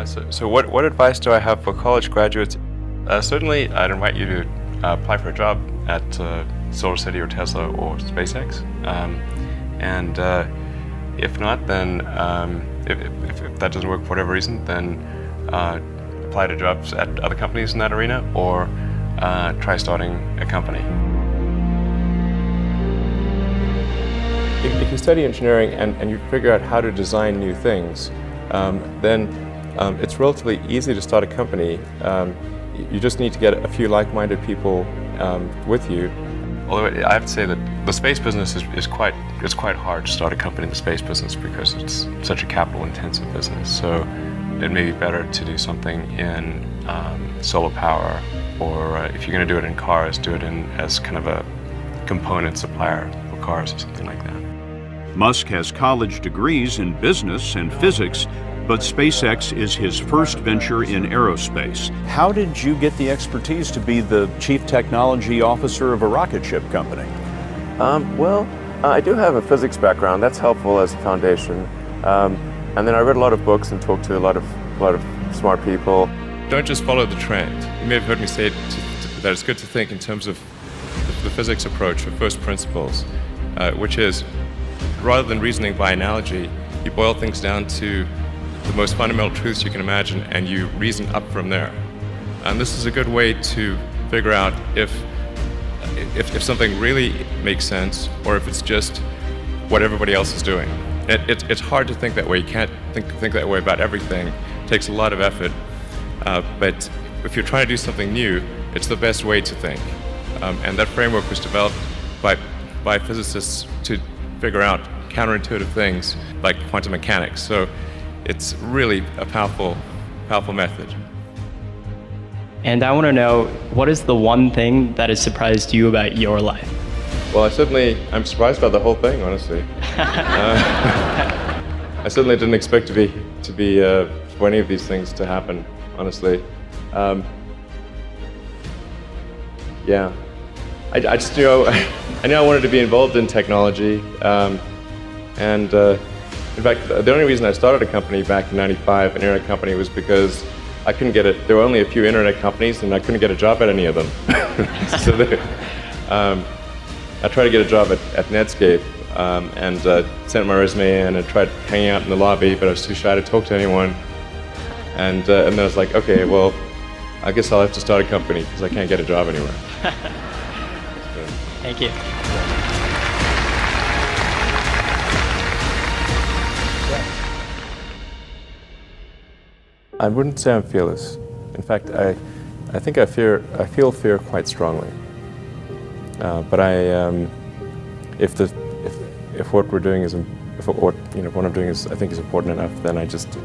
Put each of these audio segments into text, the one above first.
So what advice do I have for college graduates? Certainly, I'd invite you to apply for a job at SolarCity or Tesla or SpaceX. And if not, then if that doesn't work for whatever reason, then apply to jobs at other companies in that arena, or try starting a company. If you study engineering and you figure out how to design new things, then it's relatively easy to start a company. You just need to get a few like-minded people with you. Although I have to say that the space business is quite hard to start a company in the space business because it's such a capital-intensive business. So it may be better to do something in solar power, or if you're going to do it in cars, do it as kind of a component supplier for cars or something like that. Musk has college degrees in business and physics, but SpaceX is his first venture in aerospace. How did you get the expertise to be the chief technology officer of a rocket ship company? I do have a physics background. That's helpful as a foundation. And then I read a lot of books and talked to a lot of smart people. Don't just follow the trend. You may have heard me say that it's good to think in terms of the physics approach, or first principles, which is, rather than reasoning by analogy, you boil things down to the most fundamental truths you can imagine, and you reason up from there. And this is a good way to figure out if something really makes sense, or if it's just what everybody else is doing. It's hard to think that way. You can't think that way about everything. It takes a lot of effort. But if you're trying to do something new, it's the best way to think. And that framework was developed by physicists to figure out counterintuitive things like quantum mechanics. So it's really a powerful method. And I want to know, what is the one thing that has surprised you about your life? Well, I'm surprised by the whole thing, honestly. I certainly didn't expect for any of these things to happen, honestly. Yeah, I just I knew I wanted to be involved in technology, and in fact, the only reason I started a company back in '95, an internet company, was because I couldn't get it. There were only a few internet companies, and I couldn't get a job at any of them. So I tried to get a job at Netscape, and sent my resume in and tried hanging out in the lobby, but I was too shy to talk to anyone. And then I was like, okay, well, I guess I'll have to start a company because I can't get a job anywhere. Thank you. I wouldn't say I'm fearless. In fact, I think I feel fear quite strongly. But if what we're doing if what I'm doing I think is important enough, then I just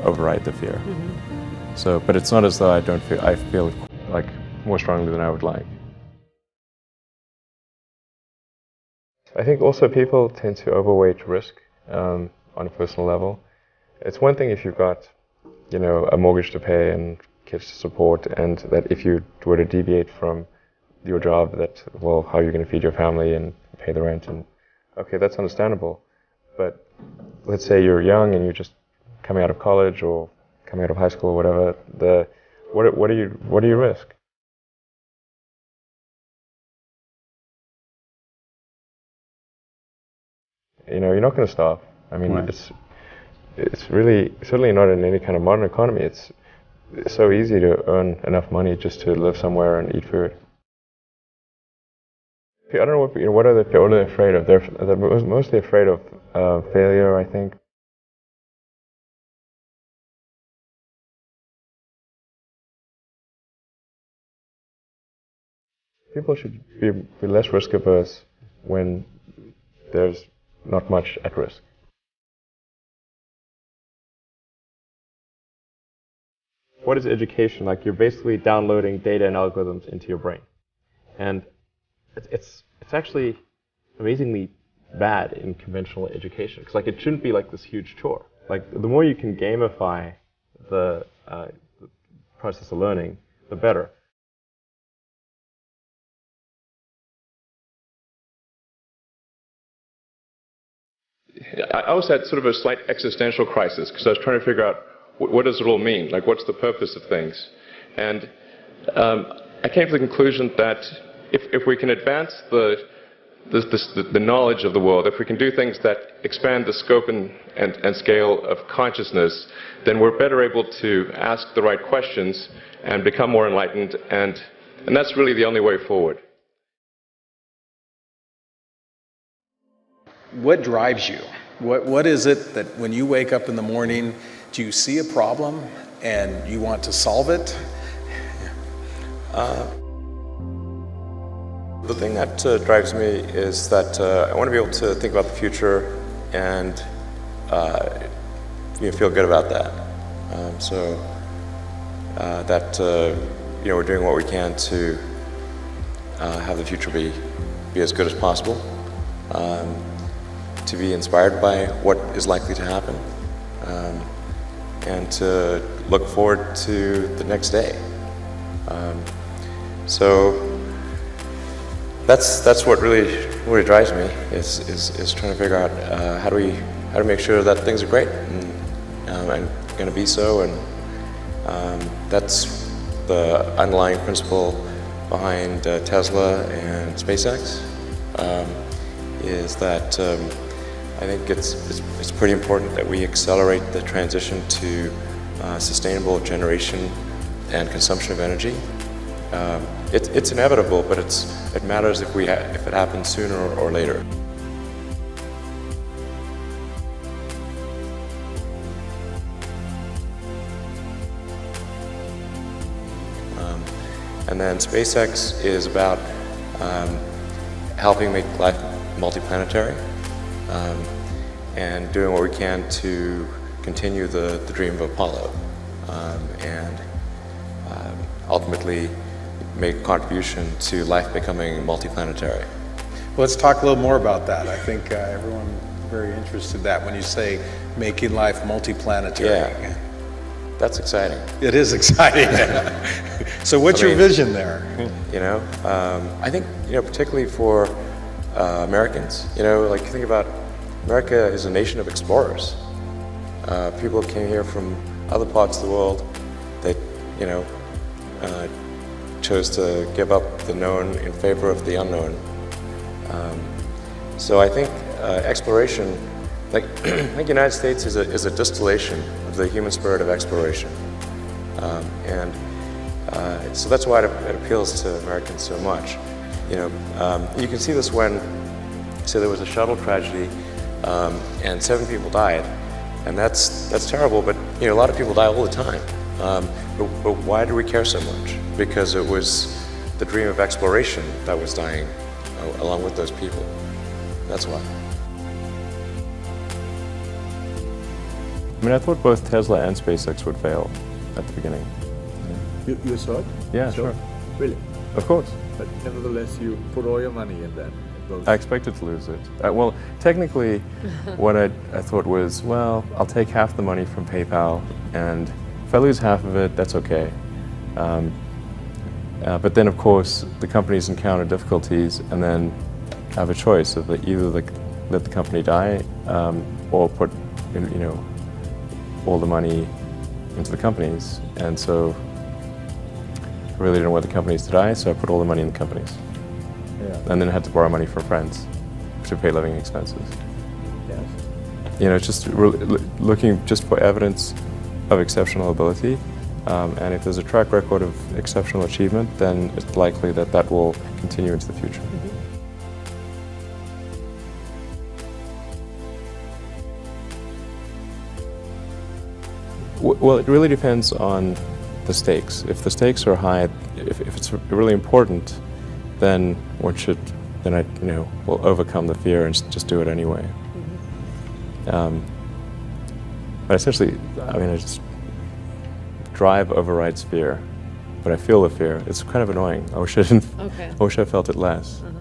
override the fear. Mm-hmm. So, but it's not as though I feel like more strongly than I would like. I think also people tend to overweight risk on a personal level. It's one thing if you've got, a mortgage to pay and kids to support, and that if you were to deviate from your job, how are you going to feed your family and pay the rent? And okay, that's understandable. But let's say you're young and you're just coming out of college or coming out of high school or whatever. What do you risk? You're not going to starve. I mean, right. It's really certainly not in any kind of modern economy. It's so easy to earn enough money just to live somewhere and eat food. I don't know what are they afraid of? They're mostly afraid of failure, I think. People should be less risk averse when there's not much at risk. What is education? Like, you're basically downloading data and algorithms into your brain. And it's actually amazingly bad in conventional education. Because it shouldn't be like this huge chore. Like, the more you can gamify the process of learning, the better. I also had sort of a slight existential crisis because I was trying to figure out what does it all mean? Like, what's the purpose of things? And I came to the conclusion that if we can advance the knowledge of the world, if we can do things that expand the scope and scale of consciousness, then we're better able to ask the right questions and become more enlightened, and that's really the only way forward. What drives you? What is it that when you wake up in the morning, do you see a problem and you want to solve it? The thing that drives me is that I want to be able to think about the future and feel good about that. We're doing what we can to have the future be as good as possible, to be inspired by what is likely to happen, and to look forward to the next day. That's what really drives me, is trying to figure out how do we make sure that things are great and going to be so, and that's the underlying principle behind Tesla and SpaceX. Is that I think it's pretty important that we accelerate the transition to sustainable generation and consumption of energy. It's inevitable, but it matters if it happens sooner or later. And then SpaceX is about helping make life multiplanetary, and doing what we can to continue the dream of Apollo, and ultimately make a contribution to life becoming multiplanetary. Let's talk a little more about that. I think everyone's very interested in that when you say making life multiplanetary. Yeah, that's exciting. It is exciting. So what's your vision there? I think, particularly for Americans, like, think about America is a nation of explorers. People came here from other parts of the world that, chose to give up the known in favor of the unknown. So I think exploration, like I think the United States is a distillation of the human spirit of exploration, so that's why it appeals to Americans so much. You can see this when, say, there was a shuttle tragedy, and 7 people died, and that's terrible. But a lot of people die all the time. But why do we care so much? Because it was the dream of exploration that was dying along with those people. That's why. I mean, I thought both Tesla and SpaceX would fail at the beginning. You saw it? Yeah, sure. Really? Of course. But nevertheless, you put all your money in that. I expected to lose it. Well, technically, what I thought was, well, I'll take half the money from PayPal, and if I lose half of it, that's okay. But then, of course, the companies encounter difficulties, and then have a choice of either let the company die, or put, all the money into the companies. And so I really didn't want the companies to die, so I put all the money in the companies. Yeah. And then I had to borrow money from friends to pay living expenses. Yes. It's just looking just for evidence of exceptional ability. And if there's a track record of exceptional achievement, then it's likely that will continue into the future. Well, it really depends on the stakes. If the stakes are high, if it's really important, then I will overcome the fear and just do it anyway. But essentially, I just drive overrides fear, but I feel the fear. It's kind of annoying. I wish I didn't. Okay. I wish I felt it less. Uh-huh.